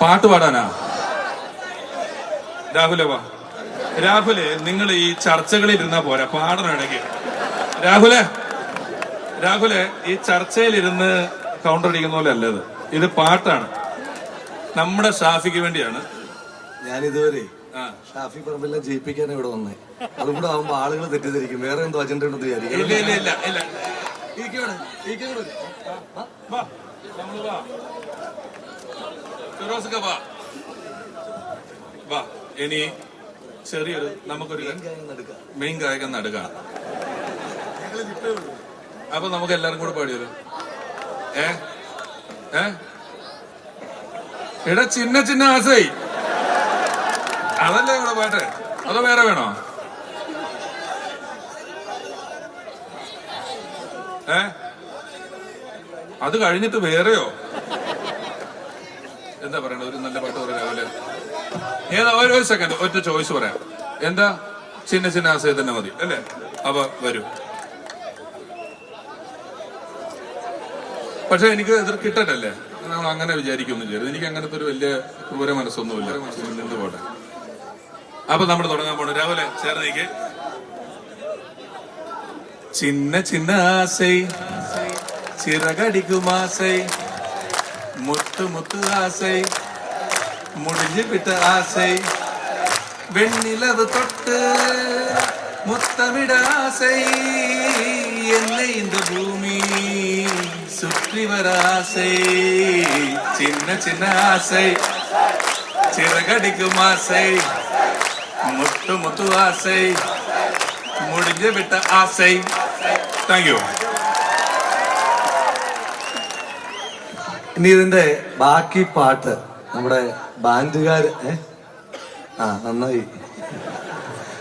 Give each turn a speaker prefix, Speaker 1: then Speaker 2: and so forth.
Speaker 1: പാട്ട് പാടാനാ? രാഹുലെ വാ. രാഹുലെ, നിങ്ങൾ ഈ ചർച്ചകളിൽ ഇരുന്നാ പോരാ, പാടണം ഇടയ്ക്ക്. രാഹുലെ ഈ ചർച്ചയിലിരുന്ന് കൗണ്ടർ അടിക്കുന്ന പോലെ അല്ലത്, ഇത് പാട്ടാണ്. നമ്മുടെ ഷാഫിക്ക് വേണ്ടിയാണ്.
Speaker 2: ഞാൻ ഇതുവരെ ഷാഫി പറമ്പെല്ലാം ജയിപ്പിക്കാനാണ് ഇവിടെ വന്നേ. അതും കൂടെ ആവുമ്പോ ആളുകൾ തെറ്റിദ്ധരിക്കും, വേറെ എന്തോ അജണ്ട ഉണ്ടെന്ന് വിചാരിക്കും.
Speaker 1: ഇനി ചെറിയൊരു നമുക്കൊരു മെയിൻ ഗായകൻ നടുക്കാണ്. അപ്പൊ നമുക്ക് എല്ലാരും കൂടെ പാടിയല്ലോ. എടാ ചിന്ന ചിന്ന ആസൈ, അതല്ലേ ഇവിടെ പാട്ട്? അതോ വേറെ വേണോ? അത് കഴിഞ്ഞിട്ട് വേറെയോ? എന്താ പറയണ? ഒരു നല്ല പാട്ട് പറയാം രാവിലെ. ഏതാ? ഒരു സെക്കൻഡ്, ഒറ്റ ചോയ്സ് പറയാം. എന്താ? ചിന്ന ചിന്ന ആസൈ തന്നെ മതി അല്ലേ? അപ്പൊ വരൂ. പക്ഷെ എനിക്ക് എതിർ കിട്ടട്ടല്ലേ, നമ്മൾ അങ്ങനെ വിചാരിക്കൊന്നും ചെയ്യരുത്. എനിക്ക് അങ്ങനത്തെ ഒരു വലിയ ക്രൂര മനസ്സൊന്നുമില്ല. നിന്ന് പോട്ടെ. അപ്പൊ നമ്മൾ തുടങ്ങാൻ പോണു. രാവിലെ ചേർന്നേക്ക്. ചിന്ന ചിന്ന ആസൈ ചിറകടിക്കുമാസൈ, മുത്തു മുത്തു ആസൈ മുടിഞ്ഞു വിട്ട ആസൈ, വെണ്ണിലവ് തൊട്ട് മുത്തമിട ആസൈ, എന്നെ இந்த பூமி சுற்றி வர ஆசை, சின்ன சின்ன ஆசை சிறகடிக்கும் ஆசை, முத்து முத்து ஆசை முடிஞ்சு விட்ட ஆசை. Thank you.
Speaker 2: ഇനി ഇതിന്റെ ബാക്കി പാട്ട് നമ്മുടെ ബാൻഡുകാര് നന്നായി